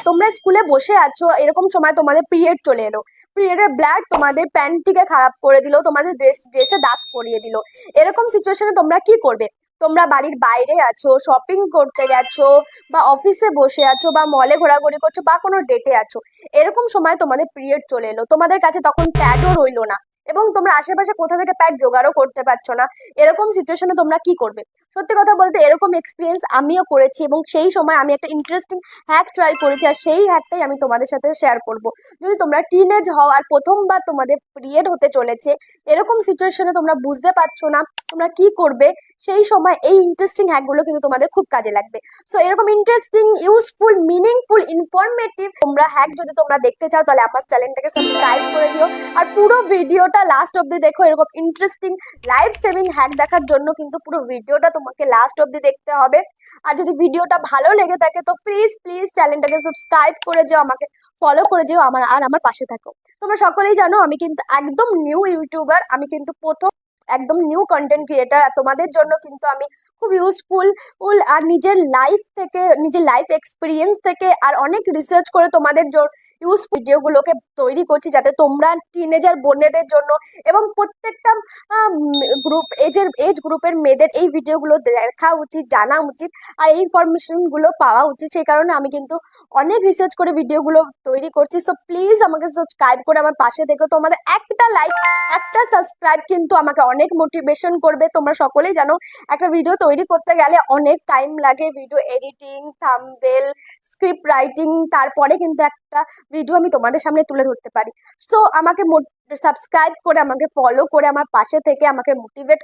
তোমরা স্কুলে বসে আছো, এরকম সময় তোমাদের পিরিয়ড চলে এলো, পিরিয়ডের ব্লাড তোমাদের প্যান্টটিকে খারাপ করে দিল, তোমাদের ড্রেসে দাগ করিয়ে দিল। এরকম সিচুয়েশনে তোমরা কি করবে? তোমরা বাড়ির বাইরে আছো, শপিং করতে গেছো, বা অফিসে বসে আছো, বা মলে ঘোরাঘুরি করছো, বা কোনো ডেটে আছো। এরকম সময় তোমাদের পিরিয়ড চলে এলো, তোমাদের কাছে তখন প্যাডও রইলো না, এবং তোমরা আশেপাশে কোথা থেকে প্যাড জোগাড়ও করতে পারছো না। এরকম সিচুয়েশনে তোমরা কি করবে? সত্যি কথা বলতে এরকম এক্সপিরিয়েন্স আমিও করেছি, এবং সেই সময় আমি একটা ইন্টারেস্টিং হ্যাক ট্রাই করেছি, আর সেই হ্যাকটাই আমি তোমাদের সাথে শেয়ার করব। যদি তোমরা টিনেজ হও আর প্রথমবার তোমাদের পিরিয়ড হতে চলেছে, এরকম সিচুয়েশনে তোমরা বুঝতে পারছো না তোমরা কি করবে, সেই সময় এই ইন্টারেস্টিং হ্যাকগুলো কিন্তু তোমাদের খুব কাজে লাগবে। সো এরকম ইন্টারেস্টিং, ইউজফুল, মিনিংফুল, ইনফরমেটিভ তোমরা হ্যাক যদি তোমরা দেখতে চাও, তাহলে আমার চ্যানেলটাকে সাবস্ক্রাইব করে দিও। আর পুরো ভিডিওটা লাস্ট অব্দি দেখো। এরকম ইন্টারেস্টিং লাইফ সেভিং হ্যাক দেখার জন্য কিন্তু পুরো ভিডিওটা তোমাকে লাস্ট অব্দি দেখতে হবে। আর যদি ভিডিওটা ভালো লেগে থাকে তো প্লিজ প্লিজ চ্যানেলটাকে সাবস্ক্রাইব করে যেও, আমাকে ফলো করে যেও, আমার পাশে থাকো। তোমরা সকলেই জানো আমি কিন্তু একদম নিউ ইউটিউবার, আমি কিন্তু প্রথম একদম নিউ কন্টেন্ট ক্রিয়েটার। তোমাদের জন্য কিন্তু আমি খুব ইউজফুল আর নিজের লাইফ থেকে, নিজের লাইফ এক্সপিরিয়েন্স থেকে, আর অনেক রিসার্চ করে তোমাদের ইউজ ভিডিওগুলোকে তৈরি করছি, যাতে তোমরা টিনেজার বোনেদের জন্য এবং প্রত্যেকটা এজ গ্রুপের মেয়েদের এই ভিডিওগুলো দেখা উচিত, জানা উচিত, আর এই ইনফরমেশন গুলো পাওয়া উচিত। সেই কারণে আমি কিন্তু অনেক রিসার্চ করে ভিডিওগুলো তৈরি করছি। সো প্লিজ আমাকে সাবস্ক্রাইব করে আমার পাশে থেকো। তোমাদের একটা লাইক, একটা সাবস্ক্রাইব কিন্তু আমাকে অনেক মোটিভেশন করবে। তোমরা সকলেই জানো একটা ভিডিও তৈরি করতে গেলে অনেক টাইম লাগে, video editing, thumbnail, script writing, তারপরে কিন্তু একটা ভিডিও আমি তোমাদের সামনে তুলে ধরতে পারি। সো আমাকে সাবস্ক্রাইব করে, আমাকে ফলো করে, আমার পাশে থেকে আমাকে মোটিভেট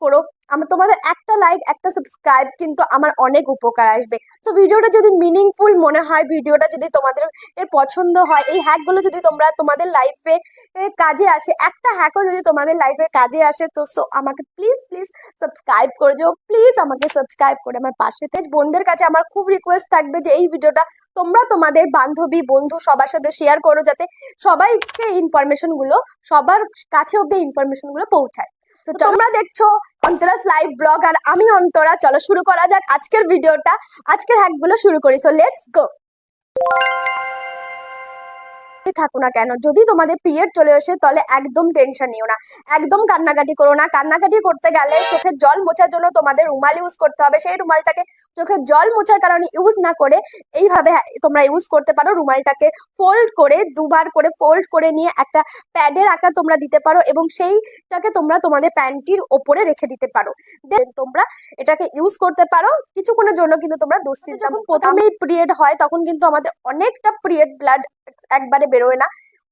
করো। আমার তোমাদের একটা লাইক, একটা সাবস্ক্রাইব কিন্তু আমার অনেক উপকার আসবে। তো ভিডিওটা যদি মিনিংফুল মনে হয়, ভিডিওটা যদি তোমাদের পছন্দ হয়, এই হ্যাকগুলো যদি তোমাদের লাইফে কাজে আসে, একটা হ্যাকও যদি তোমাদের লাইফে কাজে আসে, তো আমাকে প্লিজ প্লিজ সাবস্ক্রাইব করে দিও। প্লিজ আমাকে সাবস্ক্রাইব করে আমার পাশে থেকে। বন্ধুদের কাছে আমার খুব রিকোয়েস্ট থাকবে যে এই ভিডিওটা তোমরা তোমাদের বান্ধবী, বন্ধু সবার সাথে শেয়ার করো, যাতে সবাইকে ইনফরমেশন গুলো, সবার কাছে অব্দি ইনফরমেশন গুলো পৌঁছায়। তো তোমরা দেখছো অন্তরাস লাইভ ব্লগ, আর আমি অন্তরা। চলো শুরু করা যাক আজকের ভিডিওটা, আজকের হ্যাকগুলো শুরু করি। So let's go. থাকো না কেন, যদি তোমাদের পিরিয়ড চলে আসে তাহলে একদম টেনশন নিও না, একদম কান্নাকাটি করো না। কান্নাকাটি করতে গেলে চোখের জল মোছার জন্য তোমাদের রুমাল ইউজ করতে হবে। সেই রুমালটাকে চোখের জল মোছার কারণে ইউজ না করে এইভাবে তোমরা ইউজ করতে পারো। রুমালটাকে ফোল্ড করে, দুবার করে ফোল্ড করে নিয়ে একটা প্যাডের আকার তোমরা দিতে পারো, এবং সেইটাকে তোমরা তোমাদের প্যান্টির ওপরে রেখে দিতে পারো। দেন তোমরা এটাকে ইউজ করতে পারো কিছুক্ষণের জন্য। কিন্তু তোমরা দুশ্চিন্তা, যখন প্রথমেই পিরিয়ড হয় তখন কিন্তু আমাদের অনেকটা পিরিয়ড ব্লাড একবারে বেরোয় না,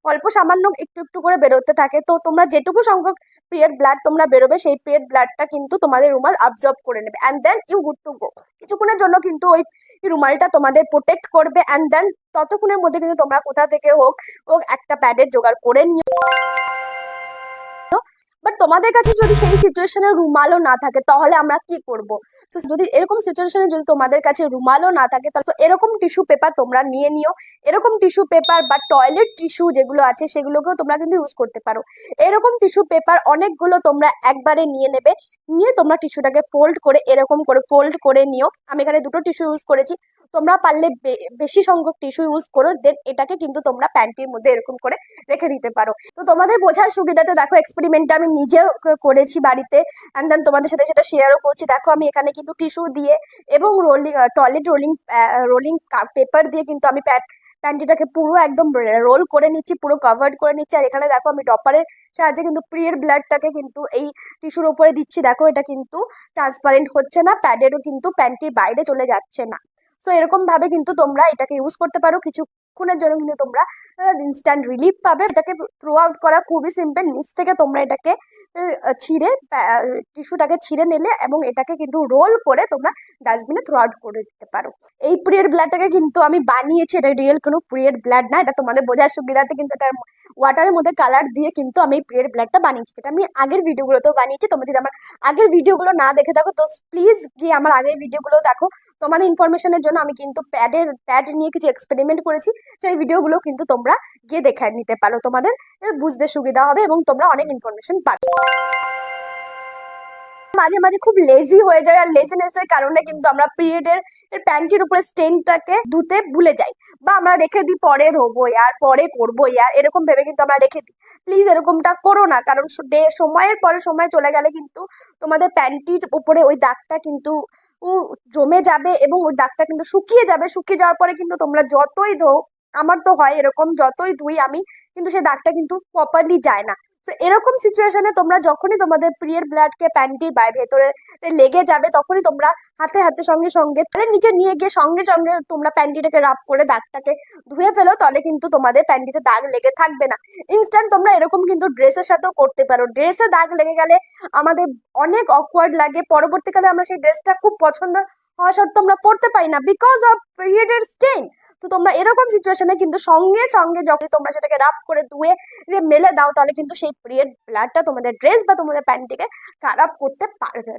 অল্প সামান্য একটু একটু করে বেরোতে থাকে। তো তোমরা যেটুকু সংখ্যক পিরিয়ড ব্লাড তোমরা বেরোবে, সেই পিরিয়ড ব্লাডটা কিন্তু তোমাদের রুমাল অ্যাবজর্ব করে নেবে, and then you good to go. কিছুক্ষণের জন্য কিন্তু ওই রুমালটা তোমাদের প্রোটেক্ট করবে, অ্যান্ড দেন ততক্ষণের মধ্যে কিন্তু তোমরা কোথা থেকে হোক একটা প্যাডের জোগাড় করে নিও। বাট তোমাদের কাছে যদি সেই সিচুয়েশনে রুমালও না থাকে, তাহলে আমরা কি করব? তো যদি এরকম সিচুয়েশনে যদি তোমাদের কাছে রুমালও না থাকে, তাহলে এরকম টিস্যু পেপার তোমরা নিয়ে নিও। এরকম টিস্যু পেপার বা টয়লেট টিস্যু যেগুলো আছে সেগুলোকেও তোমরা কিন্তু ইউজ করতে পারো। এরকম টিস্যু পেপার অনেকগুলো তোমরা একবারে নিয়ে নেবে, নিয়ে তোমরা টিস্যুটাকে ফোল্ড করে এরকম করে ফোল্ড করে নিও। আমি এখানে দুটো টিস্যু ইউজ করেছি, তোমরা পারলে বেশি সংখ্যক টিস্যু ইউজ করো। দেন এটাকে কিন্তু তোমরা প্যান্টির মধ্যে এরকম করে রেখে দিতে পারো। তো তোমাদের বোঝার সুবিধাতে দেখো, এক্সপেরিমেন্টটা আমি নিজে করেছি বাড়িতে, অ্যান্ড দেন তোমাদের সাথে সেটা শেয়ারও করছি। দেখো আমি এখানে কিন্তু টিস্যু দিয়ে এবং টয়লেট রোলিং পেপার দিয়ে কিন্তু আমি প্যান্টিটাকে পুরো একদম রোল করে নিচ্ছি, পুরো কভার্ড করে নিচ্ছি। আর এখানে দেখো আমি ডপারের সাহায্যে কিন্তু পিরিয়ড ব্লাডটাকে কিন্তু এই টিস্যুর উপরে দিচ্ছি। দেখো এটা কিন্তু ট্রান্সপারেন্ট হচ্ছে না, প্যাডেরও কিন্তু প্যান্টির বাইরে চলে যাচ্ছে না। সো এরকম ভাবে কিন্তু তোমরা এটাকে ইউজ করতে পারো। কিছুক্ষণের জন্য কিন্তু তোমরা ইনস্ট্যান্ট রিলিফ পাবে। এটাকে থ্রো আউট করা খুবই সিম্পল। নিচ থেকে তোমরা এটাকে ছিঁড়ে, টিস্যুটাকে ছিঁড়ে নিলে এবং এটাকে কিন্তু রোল করে তোমরা ডাস্টবিনে থ্রো আউট করে দিতে পারো। এই পিরিয়ড ব্লাডটাকে কিন্তু আমি বানিয়েছি, এটা রিয়েল কোনো পিরিয়ড ব্লাড না, এটা তোমাদের বোঝার সুবিধাতে কিন্তু এটা ওয়াটারের মধ্যে কালার দিয়ে কিন্তু আমি পিরিয়ড ব্লাডটা বানিয়েছি, যেটা আমি আগের ভিডিওগুলোতেও বানিয়েছি। তোমরা যদি আমার আগের ভিডিওগুলো না দেখে থাকো তো প্লিজ গিয়ে আমার আগের ভিডিওগুলো দেখো। তোমাদের ইনফরমেশনের জন্য আমি কিন্তু প্যাড নিয়ে কিছু এক্সপেরিমেন্ট করেছি, সেই ভিডিওগুলো কিন্তু তোমরা গিয়ে দেখে নিতে পারো। তোমাদের বুঝতে সুবিধা হবে এবং তোমরা অনেক ইনফরমেশন পাবে। মাঝে মাঝে খুব লেজি হয়ে যায়, আর লেজিনেসের কারণে কিন্তু আমরা পিরিয়ডের প্যান্টির উপরে স্টেনটাকে ধুতে ভুলে যাই, বা আমরা রেখে দিই পরে ধোবো ইয়ার, পরে করবো ইয়ার, এরকম ভেবে কিন্তু আমরা রেখে দিই। প্লিজ এরকমটা করো না, কারণ সময়ের পরে সময় চলে গেলে কিন্তু তোমাদের প্যান্টির উপরে ওই দাগটা কিন্তু জমে যাবে, এবং ওই দাগটা কিন্তু শুকিয়ে যাবে। শুকিয়ে যাওয়ার পরে কিন্তু তোমরা যতই ধো, আমার তো হয় এরকম, যতই ধুই আমি কিন্তু সেই দাগটা কিন্তু প্রপারলি যায় না। তো এরকম সিচুয়েশনে তোমরা যখনই তোমাদের পিরিয়ড ব্লাডকে প্যান্টির ভেতরে লেগে যাবে, তখনই তোমরা হাতে হাতে সঙ্গে সঙ্গে তাহলে নিচে নিয়ে গিয়ে সঙ্গে সঙ্গে তোমরা প্যান্টিটাকে রাব করে দাগটাকে ধুয়ে ফেলো, তাহলে কিন্তু তোমাদের প্যান্টিতে দাগ লেগে থাকবে না। ইনস্ট্যান্ট তোমরা এরকম কিন্তু ড্রেসের সাথেও করতে পারো। ড্রেসে দাগ লেগে গেলে আমাদের অনেক অকওয়ার্ড লাগে, পরবর্তীকালে আমরা সেই ড্রেসটা খুব পছন্দ হওয়া সত্ত্বেও আমরা পড়তে পারি না, বিকজ অফ পিরিয়ডের স্টেন। তো তোমরা এরকম সিচুয়েশনে কিন্তু সঙ্গে সঙ্গে যখন তোমরা সেটাকে রাব করে ধুয়ে মেলে দাও, তাহলে কিন্তু সেই পিরিয়ড ব্লাডটা তোমাদের ড্রেস বা তোমাদের প্যান্টিকে খারাপ করতে পারবে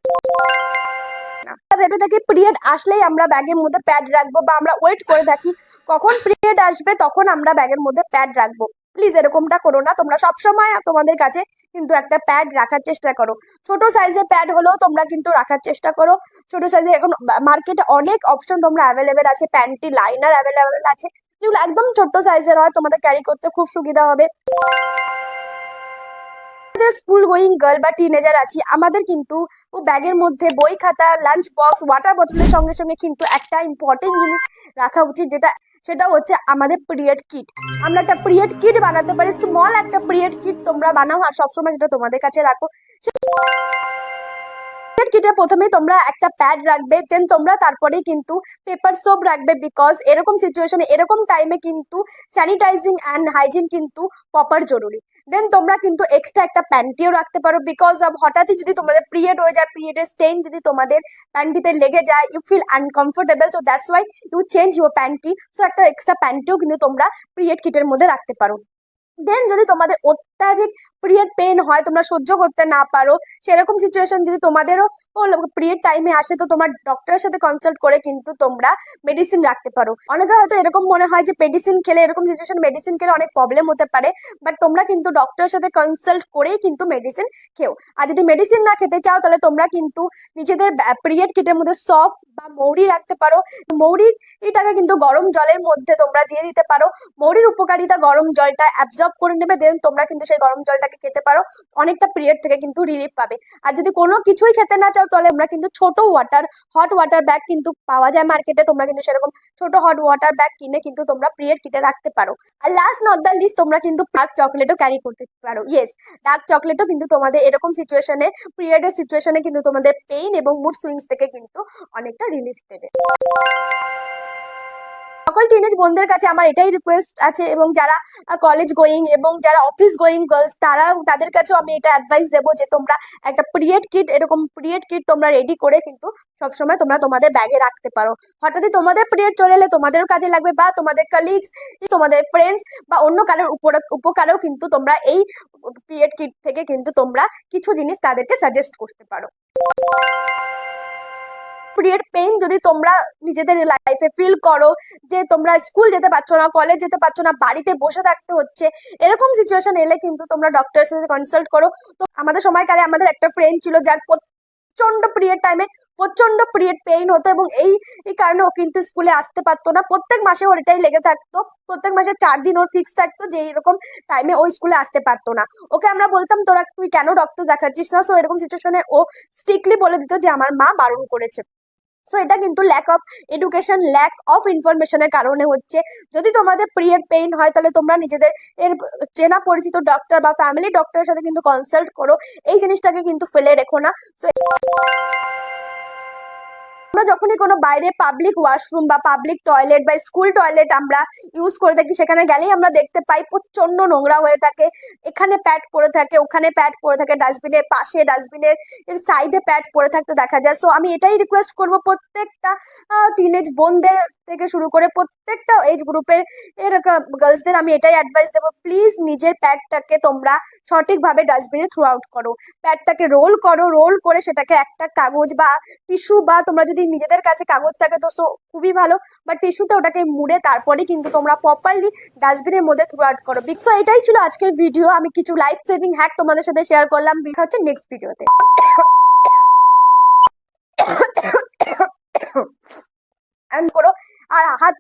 না। ভেবে থাকি পিরিয়ড আসলেই আমরা ব্যাগের মধ্যে প্যাড রাখবো, বা আমরা ওয়েট করে থাকি কখন পিরিয়ড আসবে তখন আমরা ব্যাগের মধ্যে প্যাড রাখবো। প্লিজ এরকমটা করো না। তোমরা সবসময় তোমাদের কাছে কিন্তু একটা প্যাড রাখার চেষ্টা করো। ছোট সাইজের প্যাড হলেও তোমরা কিন্তু রাখার চেষ্টা করো। ছোট সাইজে এখন মার্কেটে অনেক অপশন তোমরা অ্যাভেলেবেল আছে, প্যান্টি লাইনার অ্যাভেলেবেল আছে, যেগুলো একদম ছোট্ট সাইজের হয়, তোমাদের ক্যারি করতে খুব সুবিধা হবে। স্কুল গোয়িং গার্ল বা টিনেজার আছি, আমাদের কিন্তু ব্যাগের মধ্যে বই খাতা, লাঞ্চ বক্স, ওয়াটার বোতলের সঙ্গে সঙ্গে কিন্তু একটা ইম্পর্টেন্ট জিনিস রাখা উচিত, সেটা হচ্ছে আমাদের পিরিয়ড কিট। আমরা একটা পিরিয়ড কিট বানাতে পারি, স্মল একটা পিরিয়ড কিট তোমরা বানাও, আর সবসময় সেটা তোমাদের কাছে রাখো। কিটে প্রথমে তোমরা একটা প্যাড রাখবে, দেন তোমরা তারপরে কিন্তু পেপার সোপ রাখবে, বিকজ এরকম সিচুয়েশনে এরকম টাইমে কিন্তু স্যানিটাইজিং অ্যান্ড হাইজিন কিন্তু প্রপার জরুরি। দেন তোমরা কিন্তু এক্সট্রা একটা প্যান্টিও রাখতে পারো, বিকজ অফ হঠাৎই যদি তোমাদের পিরিয়ড হয়ে যায়, পিরিয়ডের স্টেইন যদি তোমাদের প্যান্টিতে লেগে যায়, you feel uncomfortable, so that's why you change your panty. So একটা এক্সট্রা প্যান্টিও কিন্তু তোমরা পিরিয়ড কিটের মধ্যে রাখতে পারো। দেন যদি তোমাদের অত্যাধিক পিরিয়ড পেন হয়, তোমরা সহ্য করতে না পারো, সেরকম সিচুয়েশন যদি তোমাদেরও পিরিয়ড টাইমে আসে, তো তোমার ডক্টরের সাথে কনসাল্ট করে কিন্তু তোমরা মেডিসিন রাখতে পারো। অনেকে হয়তো এরকম মনে হয় যে মেডিসিন খেলে, এরকম সিচুয়েশন মেডিসিন খেলে অনেক প্রবলেম হতে পারে, বাট তোমরা কিন্তু ডক্টরের সাথে কনসাল্ট করেই কিন্তু মেডিসিন খেও। আর যদি মেডিসিন না খেতে চাও, তাহলে তোমরা কিন্তু নিজেদের পিরিয়ড কিটের মধ্যে সফট বা মৌরি রাখতে পারো। মৌরির এটাকে কিন্তু গরম জলের মধ্যে তোমরা দিয়ে দিতে পারো। মৌরির উপকারিতা গরম জলটা অ্যাবজর্ব করে নেবে, দেন তোমরা কিন্তু সেই গরম জলটাকে খেতে পারো, অনেকটা পিরিয়ড থেকে কিন্তু রিলিফ পাবে। আর যদি কোনো কিছুই খেতে না চাও, তাহলে আমরা কিন্তু ছোট হট ওয়াটার ব্যাগ কিন্তু পাওয়া যায় মার্কেটে, তোমরা কিন্তু সেরকম ছোট হট ওয়াটার ব্যাগ কিনে কিন্তু তোমরা পিরিয়ড কিটে রাখতে পারো। আর লাস্ট নট দ্য লিস্ট, তোমরা কিন্তু ডার্ক চকলেটও ক্যারি করতে পারো। ইয়েস, ডার্ক চকলেটও কিন্তু তোমাদের এরকম সিচুয়েশনে, পিরিয়ডের সিচুয়েশনে কিন্তু তোমাদের পেইন এবং মুড সুইংস থেকে কিন্তু অনেকটা রিলিফ দেবে। সকল টিনেজ বোনদের কাছে আমার এটাই রিকোয়েস্ট আছে, এবং যারা কলেজ গোয়িং এবং যারা অফিস গোয়িং গার্লস, তাদের কাছেও আমি এটা অ্যাডভাইস দেবো যে তোমরা একটা পিরিয়ড কিট, এরকম পিরিয়ড কিট তোমরা রেডি করে কিন্তু সবসময় তোমরা তোমাদের ব্যাগে রাখতে পারো। হঠাৎই তোমাদের পিরিয়ড চলে এলে তোমাদেরও কাজে লাগবে, বা তোমাদের কলিগস, তোমাদের ফ্রেন্ডস বা অন্য কারোর উপকারেও কিন্তু তোমরা এই পিরিয়ড কিট থেকে কিন্তু তোমরা কিছু জিনিস তাদেরকে সাজেস্ট করতে পারো। পিরিয়ড পেইন যদি তোমরা নিজেদের লাইফে ফিল করো যে তোমরা স্কুল যেতে পারছো না, কলেজ যেতে পারছো না, বাড়িতে বসে থাকতে হচ্ছে, এরকম সিচুয়েশন এলে কিন্তু তোমরা ডক্টরের সাথে কনসাল্ট করো। তো আমাদের সময়কালে আমাদের একটা ফ্রেন্ড ছিল যার প্রচন্ড পিরিয়ড টাইমে প্রচন্ড পিরিয়ড পেইন হতো, এবং এই কারণে ও কিন্তু স্কুলে আসতে পারতো না। প্রত্যেক মাসে ওর এটাই লেগে থাকতো, প্রত্যেক মাসে 4 দিন ওর ফিক্স থাকতো যে এরকম টাইমে ও স্কুলে আসতে পারতো না। ওকে আমরা বলতাম তুই কেন ডক্টর দেখাচ্ছিস না? সো এরকম সিচুয়েশনে ও স্ট্রিক্টলি বলে দিত যে আমার মা বারণ করেছে। সো এটা কিন্তু lack of education, lack of ইনফরমেশনের কারণে হচ্ছে। যদি তোমাদের পিরিয়ড পেইন হয়, তাহলে তোমরা নিজেদের চেনা পরিচিত ডক্টর বা ফ্যামিলি ডক্টরের সাথে কিন্তু কনসাল্ট করো, এই জিনিসটাকে কিন্তু ফেলে রেখো না। আমরা যখনই কোনো বাইরে পাবলিক ওয়াশরুম বা পাবলিক টয়লেট বা স্কুল টয়লেট আমরা ইউজ করে থাকি, সেখানে গেলেই আমরা দেখতে পাই প্রচন্ড নোংরা হয়ে থাকে, এখানে প্যাড পড়ে থাকে, ওখানে প্যাড পড়ে থাকে, ডাস্টবিনের পাশে, ডাস্টবিনের সাইডে প্যাড পড়ে থাকতে দেখা যায়। সো আমি এটাই রিকোয়েস্ট করব প্রত্যেকটা টিনেজ বোনদের থেকে শুরু করে প্রত্যেকটা এজ গ্রুপের গার্লসদের আমি এটাই অ্যাডভাইস দেবো, প্লিজ নিজের প্যাডটাকে তোমরা সঠিকভাবে ডাস্টবিনে থ্রু আউট করো। প্যাডটাকে রোল করো, রোল করে সেটাকে একটা কাগজ বা টিস্যু, বা তোমরা যদি নিজেদের কাছে কাগজ থাকে তো খুবই ভালো, বা টিস্যুতে ওটাকে মুড়ে তারপরে কিন্তু তোমরা প্রপারলি ডাস্টবিনের মধ্যে থ্রু আউট করো। সো এটাই ছিল আজকের ভিডিও। আমি কিছু লাইফ সেভিং হ্যাক তোমাদের সাথে শেয়ার করলাম। হচ্ছে নেক্সট ভিডিওতে। এমন করো আর হাত